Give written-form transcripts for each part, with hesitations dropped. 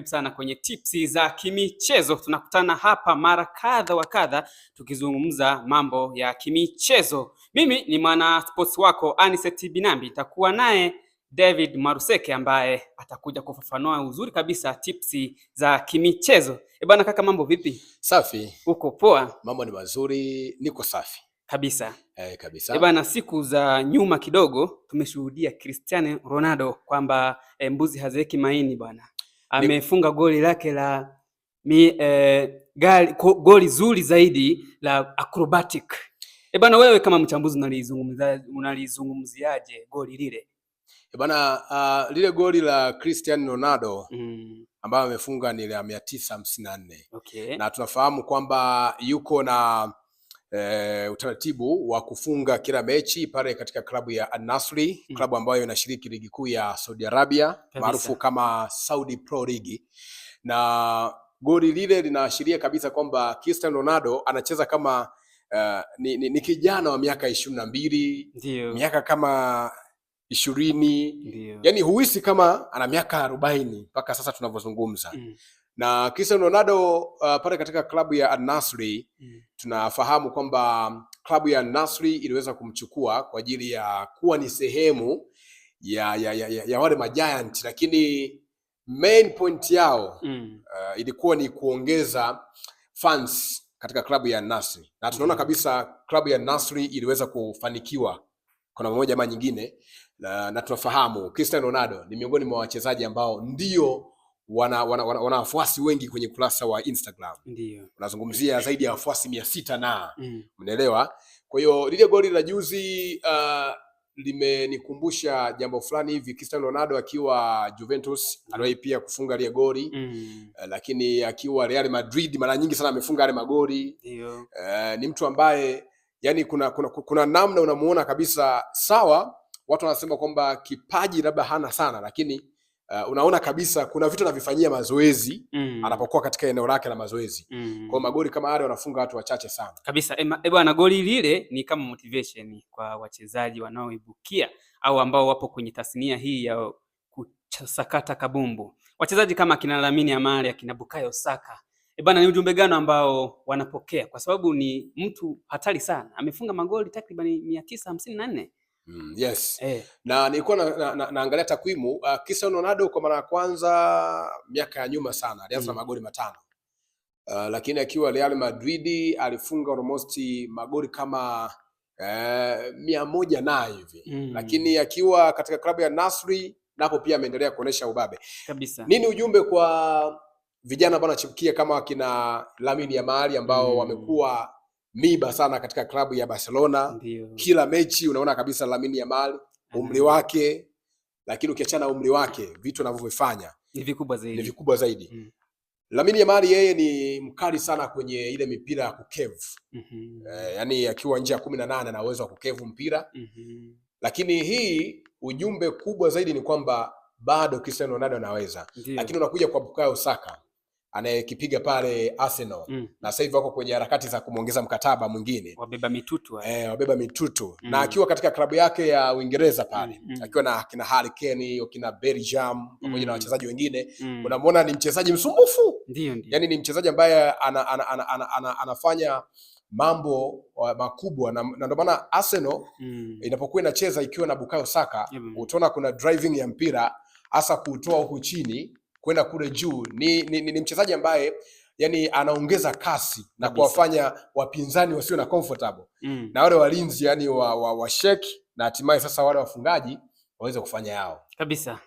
karibu sana kwenye tipsi za kimichezo. Tunakutana hapa mara kadha wa kadha tukizungumza mambo ya kimichezo. Mimi ni mwana sports wako Anicet Binambi, nitakuwa naye David Maruseke ambaye atakuja kufafanua uzuri kabisa tipsi za kimichezo. Bwana kaka, mambo vipi? Safi. Uko poa? Mambo ni mazuri, niko safi kabisa. Kabisa. Bwana, siku za nyuma kidogo tumeshuhudia Cristiano Ronaldo kwamba mbuzi haziweki maini bwana. Amefunga goli lake la goli zuri zaidi la acrobatic. Bwana, wewe kama mchambuzi unalizungumziaje goli lile? Bwana, lile goli la Cristiano Ronaldo ambayo amefunga ni la 954. Okay. Na tunafahamu kwamba yuko na utaratibu wa kufunga kila mechi pale katika klabu ya Al Nassr, klabu ambayo inashiriki ligi kuu ya Saudi Arabia maarufu kama Saudi Pro League. Na goli lile linaashiria kabisa kwamba Cristiano Ronaldo anacheza kama ni kijana wa miaka 22, miaka kama 20. Yani huisi kama ana miaka 40 mpaka sasa tunavyozungumza. Na Cristiano Ronaldo pale katika klabu ya Al Nassr tunafahamu kwamba klabu ya Al Nassr iliweza kumchukua kwa ajili ya kuwa ni sehemu ya wale majiant, lakini main point yao ilikuwa ni kuongeza fans katika klabu ya Al Nassr. Na tunaona kabisa klabu ya Al Nassr iliweza kufanikiwa kwa moja ama nyingine, na tunafahamu Cristiano Ronaldo ni miongoni mwa wachezaji ambao ndio wana wafuasi wengi kwenye kurasa wa Instagram. Ndio unazungumzia zaidi ya wafuasi 600 na umeelewa. Kwa hiyo lile goli la juzi limenikumbusha jambo fulani hivi. Cristiano Ronaldo akiwa Juventus aliwahi pia kufunga ile goli lakini akiwa Real Madrid mara nyingi sana amefunga yale magoli. Ndio ni mtu ambaye yani kuna namna unamuona kabisa. Sawa, watu wanasema kwamba kipaji labda hana sana, lakini unaona kabisa kuna vitu anavifanyia mazoezi anapokuwa katika eneo lake la mazoezi. Kwa magoli kama yale wanafunga watu wachache sana kabisa. Bwana, goli lile ni kama motivation kwa wachezaji wanaoibukia au ambao wapo kwenye tasnia hii ya kusakata kabumbu. Wachezaji kama akina Lamine Yamal, akina Bukayo Saka. Bwana, ni ujumbe gani ambao wanapokea? Kwa sababu ni mtu hatari sana. Amefunga magoli takriban 954. Yes. Na nilikuwa naangalia takwimu. Cristiano Ronaldo kwa mara ya kwanza miaka ya nyuma sana alianza magoli 5. Lakini akiwa Real Madrid alifunga almost magoli kama 100 na hivi. Lakini akiwa katika klabu ya Nassr napo pia ameendelea kuonesha ubabe kabisa. Nini ujumbe kwa vijana ambao wanachipukia kama akina Lamine Yamal ambao wamekuwa miba sana katika klabu ya Barcelona? Kila mechi unaona kabisa Lamine Yamal umri wake, lakini ukiachana umri wake vitu anavyofanya ni vikubwa zaidi. Lamine Yamal yeye ni mkali sana kwenye ile mipira ya kukevu. Yani akiwa nje ya 18 ana uwezo wa kukevu mpira. Lakini hii ujumbe kubwa zaidi ni kwamba bado Cristiano Ronaldo anaweza. Lakini unakuja kwa Bukayo Saka anayekipiga pale Arsenal na sasa hivi wako kwenye harakati za kumuongeza mkataba mwingine. Wabeba mitutu. Na akiwa katika klabu yake ya Uingereza pale akiwa na kina Harry Kane, kina Bellingham pamoja na wachezaji wengine, unamwona ni mchezaji msumbufu. Yani ni mchezaji ambaye anafanya mambo makubwa, na ndio maana Arsenal inapokuwa inacheza ikiwa na Bukayo Saka utaona kuna driving ya mpira, hasa kutoa huku chini kwenda kule juu. Ni mchezaji ambaye yani anaongeza kasi na kuwafanya wapinzani wasio na comfortable na wale walinzi yani wa shake, na hatimaye sasa wale wafungaji waweze kufanya yao kabisa.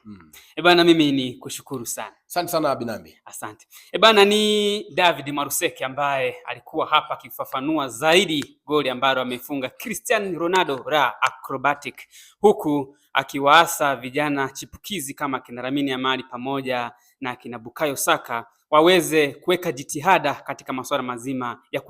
Bwana, mimi ni kushukuru sana. Asante sana Binambi. Asante. Bwana, ni David Maruseke ambaye alikuwa hapa akifafanua zaidi goli ambalo amefunga Cristiano Ronaldo la acrobatic, huku akiwaasa vijana chipukizi kama kina Lamine Yamal pamoja na kina Bukayo Saka waweze kuweka jitihada katika masuala mazima ya